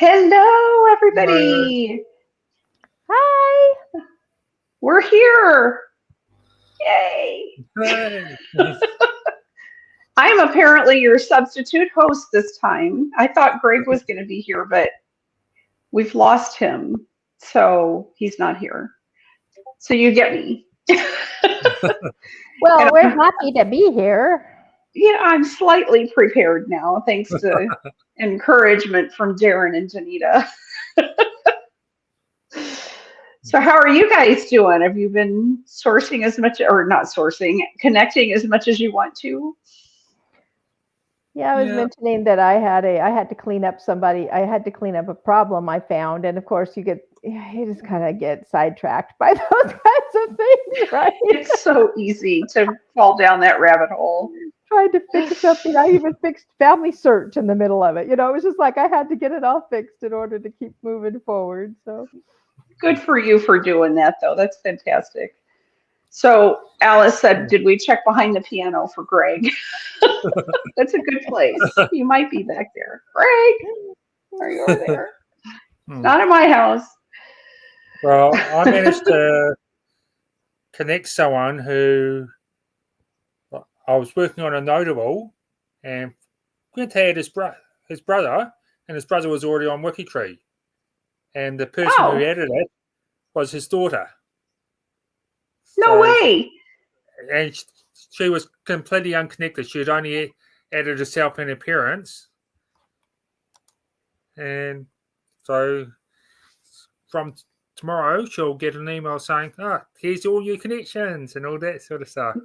Hello, everybody. Hi. We're here. Yay. Hey. I'm apparently your substitute host this time. I thought Greg was going to be here, but we've lost him, so he's not here. So you get me. Well, we're happy to be here. Yeah, I'm slightly prepared now, thanks to encouragement from Darren and Danita. So how are you guys doing? Have you been sourcing as much, or not sourcing, connecting as much as you want to? Yeah, I was mentioning that I had to clean up a problem I found, and of course you just kind of get sidetracked by those kinds of things, right? It's so easy to fall down that rabbit hole. Tried to fix something. I even fixed family search in the middle of it. It was just like I had to get it all fixed in order to keep moving forward. So good for you for doing that, though. That's fantastic. So Alice said, did we check behind the piano for Greg? That's a good place. You might be back there. Greg, are you over there? Not in my house. Well, I managed to connect someone who I was working on a notable, and went to add his brother, and his brother was already on WikiTree, and the person who added it was his daughter. No way! And she was completely unconnected. She had only added herself in appearance, and so from tomorrow she'll get an email saying, here's all your connections and all that sort of stuff.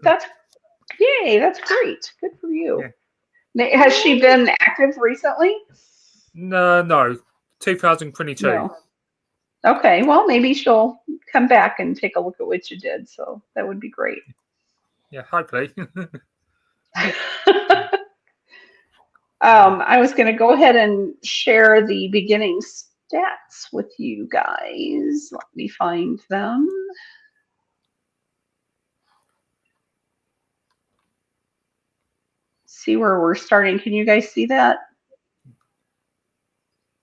Yay, that's great. Good for you. Yeah. Has she been active recently? No, 2022. No. Okay, well, maybe she'll come back and take a look at what you did, so that would be great. Yeah, hopefully. I was going to go ahead and share the beginning stats with you guys. Let me find them. See where we're starting. Can you guys see that?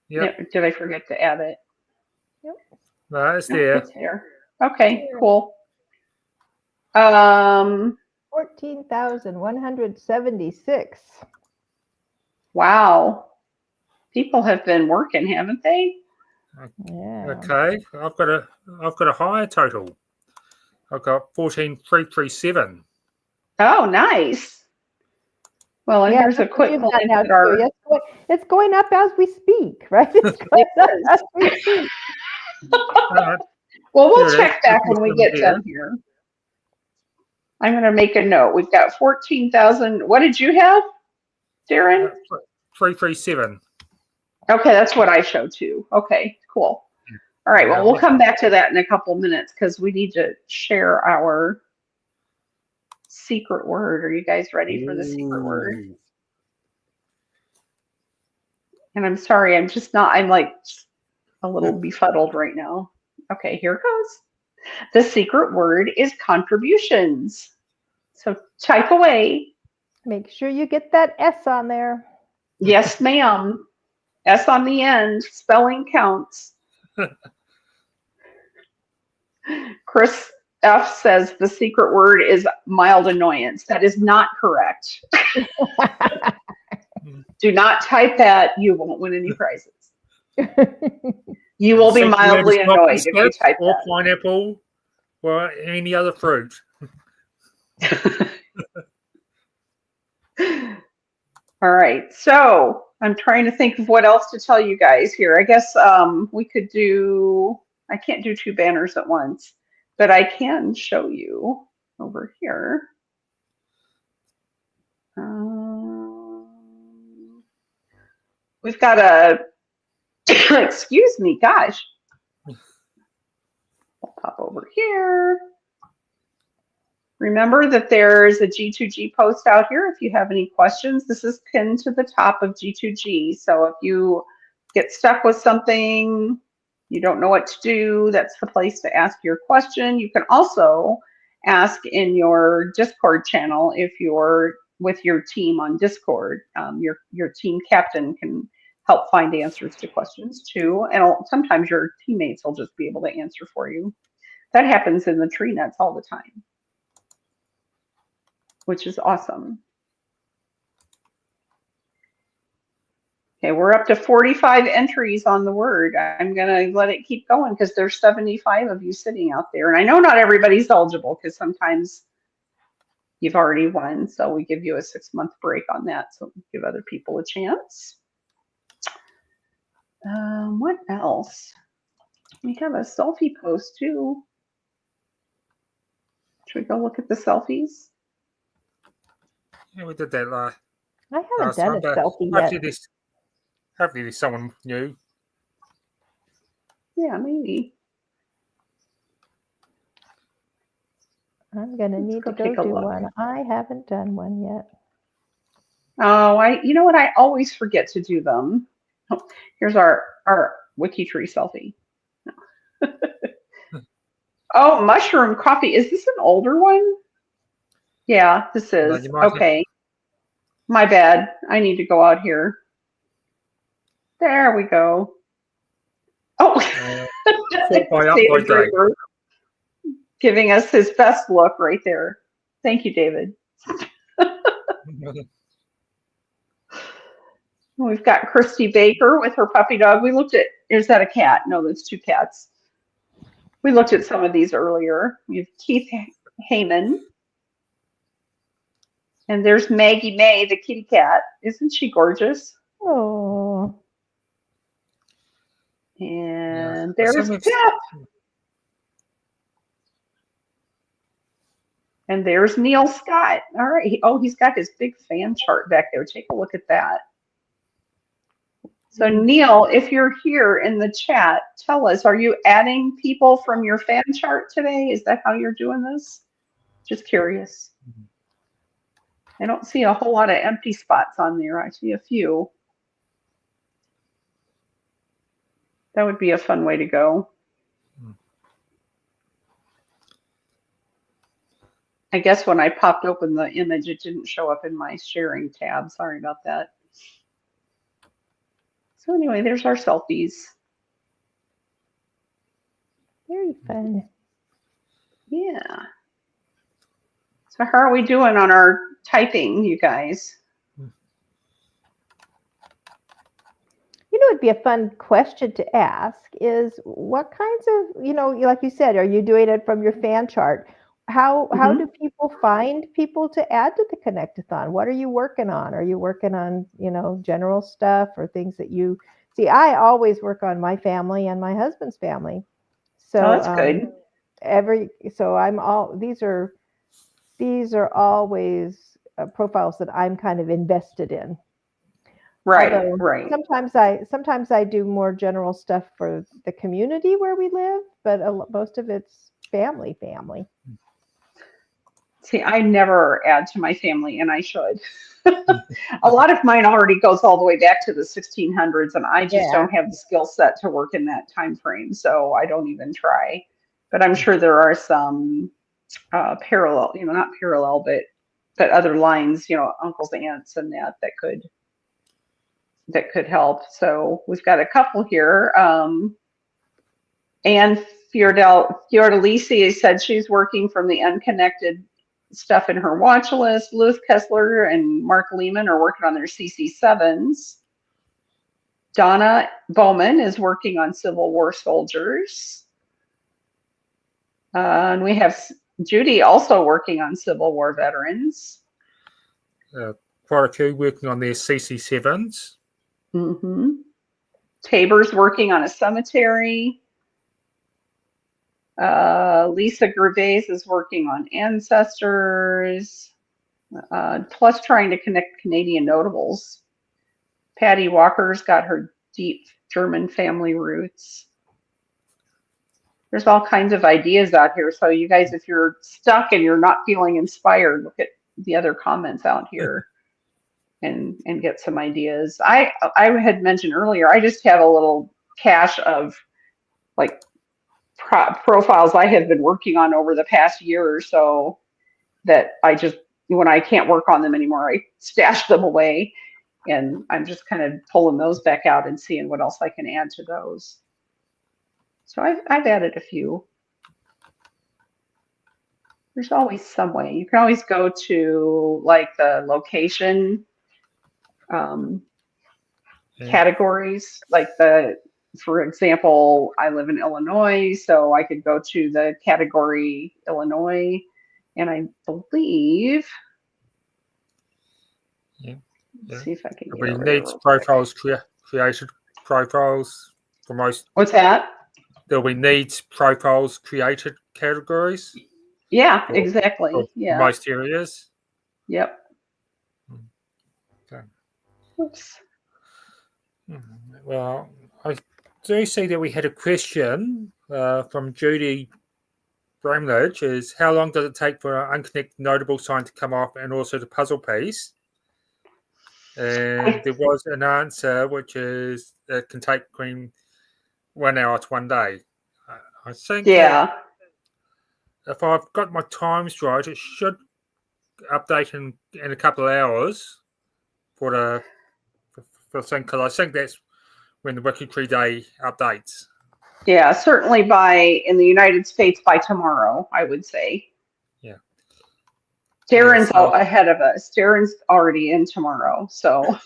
Yeah. Did I forget to add it? Yep. No, it's there. It's there. Okay, cool. 14,176. Wow. People have been working, haven't they? Yeah. Okay. I've got a higher total. I've got 14,337. Oh, nice. Well, and here's a quick glance at our... It's going up as we speak, right? It's going up as we speak. Well, we'll check back when we get done here. I'm going to make a note. We've got 14,000. What did you have, Darren? 337. Okay, that's what I show too. Okay, cool. All right, well, we'll come back to that in a couple minutes because we need to share our secret word. Are you guys ready for the secret word? And I'm sorry, I'm like a little befuddled right now. Okay, here it goes. The secret word is contributions. So type away. Make sure you get that S on there. Yes, ma'am. S on the end. Spelling counts. Chris F says the secret word is mild annoyance. That is not correct. Do not type that. You won't win any prizes. You will be mildly annoyed if you type or that. Pineapple or any other fruit. All right. So I'm trying to think of what else to tell you guys here. I guess we could do, I can't do two banners at once, but I can show you over here. We've got a, excuse me, gosh. I'll pop over here. Remember that there's a G2G post out here if you have any questions. This is pinned to the top of G2G. So if you get stuck with something, you don't know what to do, that's the place to ask your question. You can also ask in your Discord channel if you're with your team on Discord. Your team captain can help find answers to questions too. And sometimes your teammates will just be able to answer for you. That happens in the tree nets all the time, which is awesome. Okay, we're up to 45 entries on the word. I'm going to let it keep going because there's 75 of you sitting out there. And I know not everybody's eligible because sometimes you've already won. So we give you a 6-month break on that. So give other people a chance. What else? We have a selfie post too. Should we go look at the selfies? Yeah, we did that last. I haven't done a selfie yet. Hopefully there's someone new. Yeah, maybe. I'm gonna need to go do one. I haven't done one yet. Oh, you know what? I always forget to do them. Oh, here's our WikiTree selfie. Oh, mushroom coffee. Is this an older one? Yeah, this is. Okay. My bad. I need to go out here. There we go. Oh, David Draper giving us his best look right there. Thank you, David. We've got Christy Baker with her puppy dog. We looked at, is that a cat? No, there's 2 cats. We looked at some of these earlier. We have Keith Heyman. And there's Maggie May, the kitty cat. Isn't she gorgeous? Oh. And there's Pip. And there's Neil Scott. All right. Oh, he's got his big fan chart back there. Take a look at that. So Neil, if you're here in the chat, tell us, are you adding people from your fan chart today? Is that how you're doing this? Just curious. I don't see a whole lot of empty spots on there. I see a few. That would be a fun way to go. I guess when I popped open the image, it didn't show up in my sharing tab. Sorry about that. So anyway, there's our selfies. Very fun. Yeah. So how are we doing on our typing, you guys? You know, it'd be a fun question to ask is what kinds of, you know, like you said, are you doing it from your fan chart? How do people find people to add to the Connect-a-Thon? What are you working on? Are you working on, you know, general stuff or things that you see? I always work on my family and my husband's family. So that's good. These are always profiles that I'm kind of invested in. Right, although right. Sometimes I do more general stuff for the community where we live, but most of it's family. See, I never add to my family, and I should. A lot of mine already goes all the way back to the 1600s, and I just don't have the skill set to work in that time frame, so I don't even try. But I'm sure there are some parallel, you know, not parallel, but other lines, you know, uncles, aunts, and that could help. So we've got a couple here. Anne Fiordalisi said she's working from the unconnected stuff in her watch list. Luth Kessler and Mark Lehman are working on their CC7s. Donna Bowman is working on Civil War soldiers. And we have Judy also working on Civil War veterans. Quite a few working on their CC7s. Tabor's working on a cemetery. Lisa Gervais is working on ancestors, plus trying to connect Canadian notables. Patty Walker's got her deep German family roots. There's all kinds of ideas out here. So you guys, if you're stuck and you're not feeling inspired, look at the other comments out here and get some ideas. I had mentioned earlier, I just have a little cache of like profiles I have been working on over the past year or so that I just, when I can't work on them anymore, I stash them away. And I'm just kind of pulling those back out and seeing what else I can add to those. So I've added a few. There's always some way. You can always go to like the location categories, like for example, I live in Illinois, so I could go to the category Illinois, and I believe, let's see if I can get We over here need real quick. profiles created profiles for most. What's that? There'll be needs profiles created categories. Yeah, for exactly. Yeah. most areas. Yep. Okay. Oops. Well, I do see that we had a question from Judy Bramledge, is how long does it take for an unconnected notable sign to come off, and also the puzzle piece? And there was an answer, which is it can take between 1 hour to 1 day. I think if I've got my times right, it should update in a couple of hours for the thing, because I think that's when the WikiTree Day updates. Yeah, certainly in the United States by tomorrow, I would say. Yeah. Darren's ahead of us. Darren's already in tomorrow, so.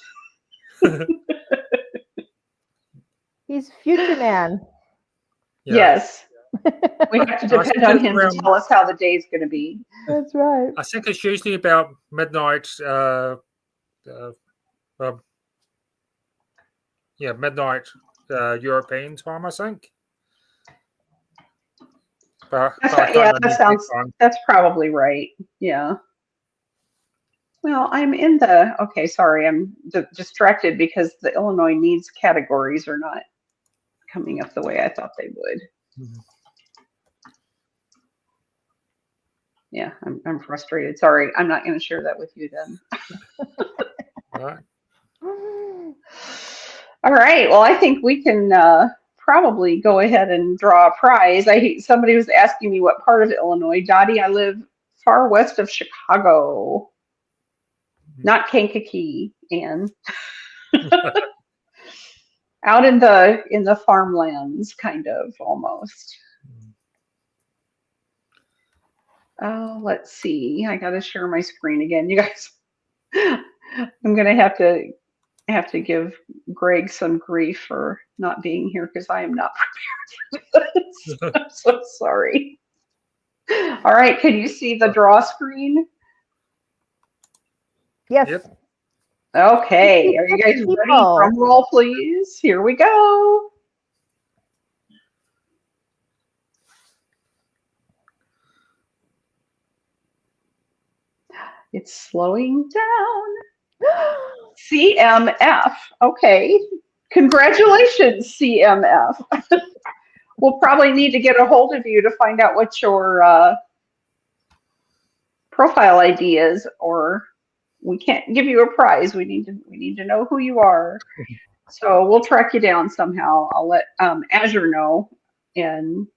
He's future man. Yeah. Yes. We have to depend on him to tell us how the day's going to be. That's right. I think it's usually about midnight. Midnight European time, I think. That's probably right. Yeah. Well, I'm distracted because the Illinois needs categories are not coming up the way I thought they would. Mm-hmm. Yeah, I'm frustrated. Sorry, I'm not going to share that with you then. All right. All right. Well, I think we can probably go ahead and draw a prize. Somebody was asking me what part of Illinois. Dottie, I live far west of Chicago, not Kankakee, and out in the farmlands, kind of almost. Oh, let's see. I got to share my screen again, you guys. I'm gonna have to give Greg some grief for not being here because I am not prepared for this. I'm so sorry. All right, can you see the draw screen? Yes. Yep. Okay, are you guys ready? Drum roll, please. Here we go. It's slowing down. CMF. Okay. Congratulations, CMF. We'll probably need to get a hold of you to find out what your profile ID is, or we can't give you a prize. We need to know who you are. So we'll track you down somehow. I'll let Azure know, and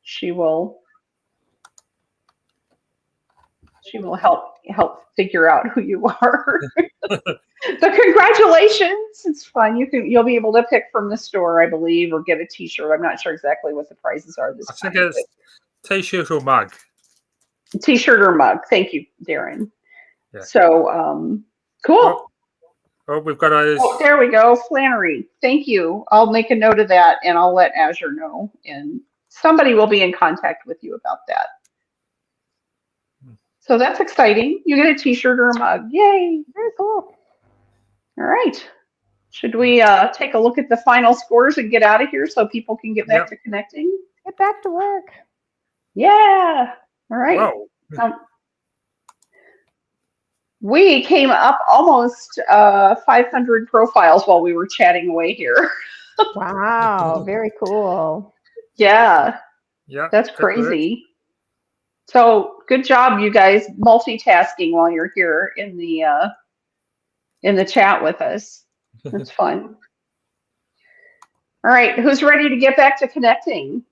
she will help figure out who you are. But congratulations! It's fun. You'll be able to pick from the store, I believe, or get a T-shirt. I'm not sure exactly what the prizes are this time. I think it's T-shirt or mug. T-shirt or mug. Thank you, Darren. Yeah. So cool. Oh, we've got those. Oh, there we go, Flannery. Thank you. I'll make a note of that, and I'll let Azure know, and somebody will be in contact with you about that. So that's exciting. You get a T-shirt or a mug. Yay! Very cool. All right. Should we take a look at the final scores and get out of here so people can get back to connecting? Get back to work. Yeah. All right. We came up almost 500 profiles while we were chatting away here. Wow. Very cool. Yeah. Yeah. That's crazy. So good job, you guys, multitasking while you're here in the chat with us. It's fun. All right, who's ready to get back to connecting?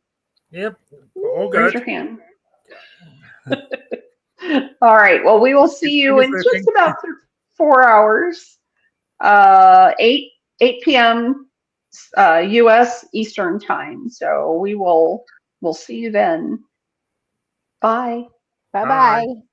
Yep, all good. Raise your hand. All right, well, we will see you in just about 4 hours. 8 p.m. U.S. Eastern time. So we'll see you then. Bye. Bye Bye. bye.